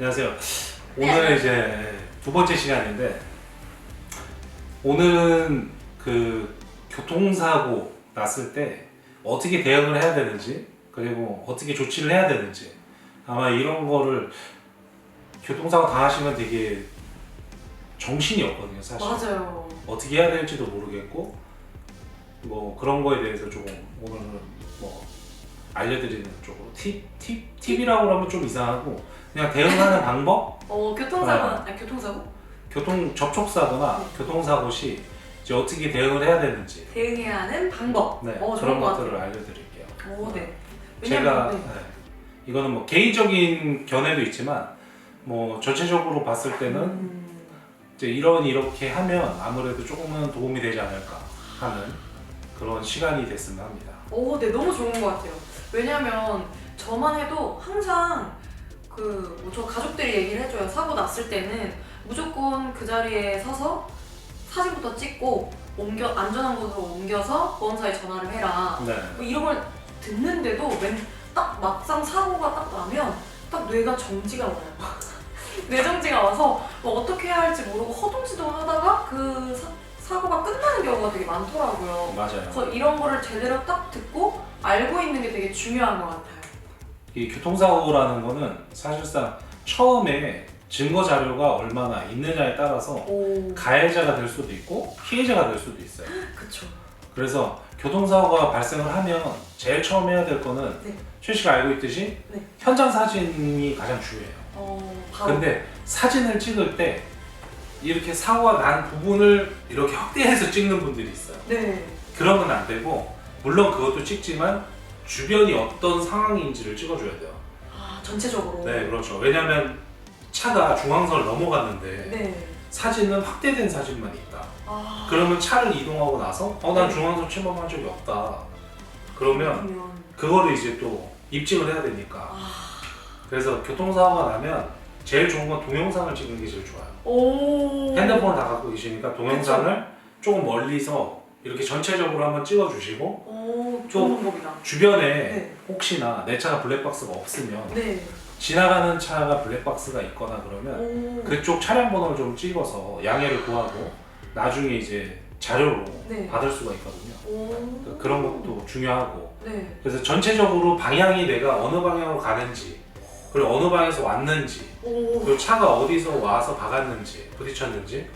안녕하세요. 오늘 이제 두 번째 시간인데 오늘은 그 교통사고 났을 때 어떻게 대응을 해야 되는지 그리고 어떻게 조치를 해야 되는지 아마 이런 거를 교통사고 당하시면 되게 정신이 없거든요 사실. 맞아요. 어떻게 해야 될지도 모르겠고 뭐 그런 거에 대해서 조금 오늘은 뭐 알려드리는 쪽으로 팁이라고 하면 좀 이상하고 그냥 대응하는 방법? 교통사고, 아니 교통사고? 교통 접촉사고나 교통사고 시 이제 어떻게 대응을 해야 되는지 대응해야 하는 방법. 네, 좋은 그런 것 것들을 같아요. 알려드릴게요. 네. 제가 네. 이거는 뭐 개인적인 견해도 있지만 뭐 전체적으로 봤을 때는 이제 이렇게 하면 아무래도 조금은 도움이 되지 않을까 하는 그런 시간이 됐으면 합니다. 네, 너무 좋은 것 같아요. 왜냐면 저만 해도 항상 저 가족들이 얘기를 해줘요. 사고 났을 때는 무조건 그 자리에 서서 사진부터 찍고 안전한 곳으로 옮겨서 보험사에 전화를 해라. 네. 뭐 이런 걸 듣는데도 딱 막상 사고가 딱 나면 딱 뇌가 정지가 와요. 뇌정지가 와서 뭐 어떻게 해야 할지 모르고 허둥지둥하다가 그 사고가 끝나는 경우가 되게 많더라고요. 맞아요. 그래서 이런 거를 제대로 딱 듣고 알고 있는 게 되게 중요한 것 같아요. 이 교통사고라는 거는 사실상 처음에 증거 자료가 얼마나 있느냐에 따라서 가해자가 될 수도 있고 피해자가 될 수도 있어요. 그쵸. 그래서 교통사고가 발생을 하면 제일 처음 해야 될 거는 최 씨가 알고 있듯이 현장 사진이 가장 중요해요. 근데 사진을 찍을 때 이렇게 사고가 난 부분을 이렇게 확대해서 찍는 분들이 있어요. 네. 그러면 안 되고 물론 그것도 찍지만 주변이 어떤 상황인지를 찍어줘야 돼요. 전체적으로. 네, 그렇죠. 왜냐하면 차가 중앙선을 넘어갔는데 네. 사진은 확대된 사진만 있다. 그러면 차를 이동하고 나서 난 중앙선 침범한 적이 없다. 그러면 그거를 이제 또 입증을 해야 되니까. 그래서 교통사고가 나면 제일 좋은 건 동영상을 찍는 게 제일 좋아요. 핸드폰을 다 갖고 계시니까 동영상을 조금 멀리서 이렇게 전체적으로 한번 찍어주시고 좋은 방법이다. 주변에 혹시나 내 차가 블랙박스가 없으면 지나가는 차가 블랙박스가 있거나 그러면 그쪽 차량 번호를 좀 찍어서 양해를 구하고 나중에 이제 자료로 받을 수가 있거든요. 그런 것도 중요하고 그래서 전체적으로 방향이 내가 어느 방향으로 가는지 그리고 어느 방향에서 왔는지 그리고 차가 어디서 와서 박았는지 부딪혔는지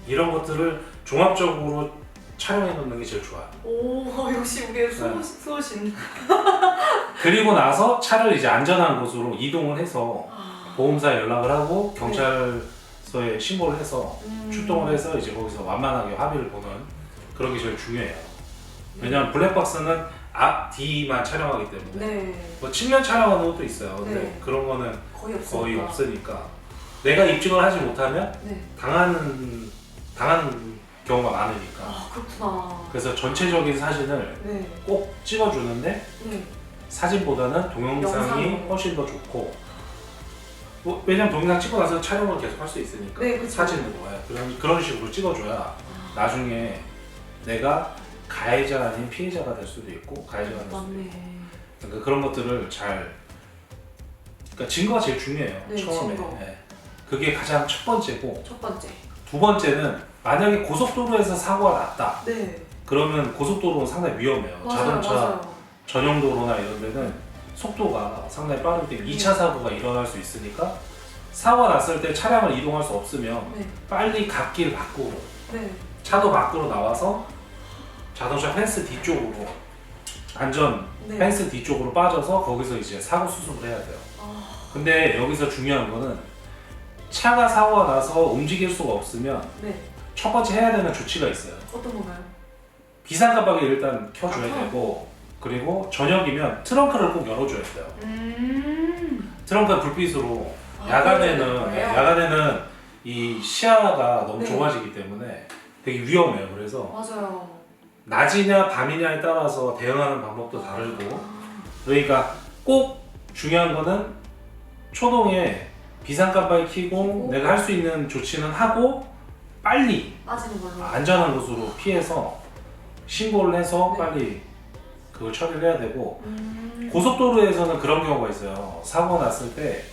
이런 것들을 종합적으로 촬영해 놓는 게 제일 좋아요. 역시 우리의 수호신. 그리고 나서 차를 이제 안전한 곳으로 이동을 해서 보험사에 연락을 하고 경찰서에 신고를 해서 출동을 해서 이제 거기서 완만하게 합의를 보는 그런 게 제일 중요해요. 왜냐면 블랙박스는 앞, 뒤만 촬영하기 때문에 뭐 측면 촬영하는 것도 있어요. 근데 그런 거는 거의 없으니까 내가 입증을 하지 못하면 당하는 경우가 많으니까. 그렇구나. 그래서 전체적인 사진을 꼭 찍어주는데 사진보다는 동영상이 영상으로. 훨씬 더 좋고 왜냐면 동영상 찍고 나서 촬영을 계속 할 수 있으니까 사진으로 그런 식으로 찍어줘야 나중에 내가 가해자 아닌 피해자가 될 수도 있고 가해자가 될 수도 있고 그러니까 그런 것들을 그러니까 증거가 제일 중요해요. 처음에 증거. 그게 가장 첫 번째고 첫 번째. 두 번째는 만약에 고속도로에서 사고가 났다 그러면 고속도로는 상당히 위험해요. 자동차 전용 도로나 이런 데는 속도가 상당히 빠르기 때문에 2차 사고가 일어날 수 있으니까 사고가 났을 때 차량을 이동할 수 없으면 빨리 갓길 밖으로 차도 밖으로 나와서 자동차 펜스 뒤쪽으로 안전 펜스 뒤쪽으로 빠져서 거기서 이제 사고 수습을 해야 돼요. 근데 여기서 중요한 거는 차가 사고가 나서 움직일 수가 없으면 첫 번째 해야 되는 조치가 있어요. 어떤 건가요? 비상 깜빡이를 일단 켜줘야 되고 그리고 저녁이면 트렁크를 꼭 열어줘야 돼요. 트렁크 불빛으로 야간에는 이 시야가 너무 좁아지기 때문에 되게 위험해요. 그래서 낮이냐 밤이냐에 따라서 대응하는 방법도 다르고 그러니까 꼭 중요한 거는 초동에 비상 깜빡이 켜고 내가 할 수 있는 조치는 하고 빨리 안전한 곳으로 피해서 신고를 해서 빨리 그걸 처리를 해야 되고 고속도로에서는 그런 경우가 있어요. 사고가 났을 때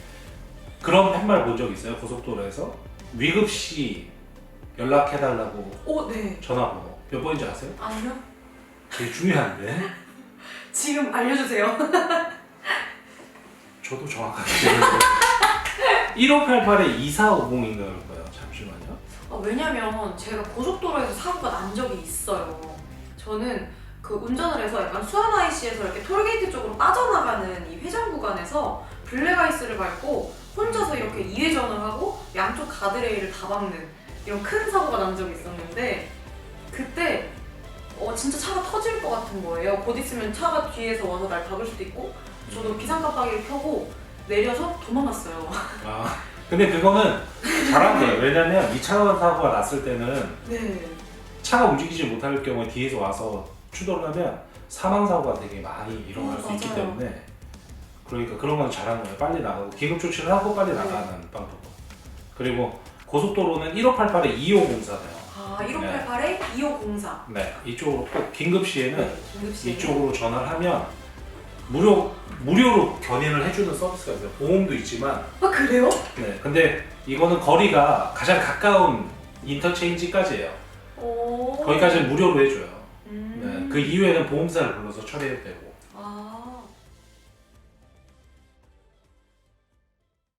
그런 팻말 본 적 있어요? 고속도로에서 위급시 연락해달라고 네. 전화번호 몇 번인지 아세요? 아니요. 되게 중요한데 지금 알려주세요. 저도 정확하게 기억나요. 1588에 2450인가 그럴 거예요. 잠시만요. 왜냐면 제가 고속도로에서 사고가 난 적이 있어요. 저는 그 운전을 해서 약간 수아나이시에서 이렇게 톨게이트 쪽으로 빠져나가는 이 회전 구간에서 블랙아이스를 밟고 혼자서 이렇게 2회전을 하고 양쪽 가드레일을 다 박는 이런 큰 사고가 난 적이 있었는데 그때 진짜 차가 터질 것 같은 거예요. 곧 있으면 차가 뒤에서 와서 날 박을 수도 있고 저도 비상 깜빡이를 켜고 내려서 도망갔어요. 근데 그거는 잘한 거예요. 왜냐면 2차 사고가 났을 때는 네. 차가 움직이지 못할 경우에 뒤에서 와서 추돌을 하면 사망사고가 되게 많이 일어날 수 있기 맞아요. 때문에 그러니까 그런 건 잘한 거예요. 빨리 나가고 기급 조치를 하고 빨리 네. 나가는 방법. 그리고 고속도로는 1588에 2504네요. 1588에 2504. 네, 이쪽으로 꼭 긴급 시에는 긴급시에. 이쪽으로 전화를 하면 무료로 견인을 해주는 서비스가 있어요. 보험도 있지만. 그래요? 네, 근데 이거는 거리가 가장 가까운 인터체인지까지예요. 거기까지는 무료로 해줘요. 네, 그 이후에는 보험사를 불러서 처리해도 되고.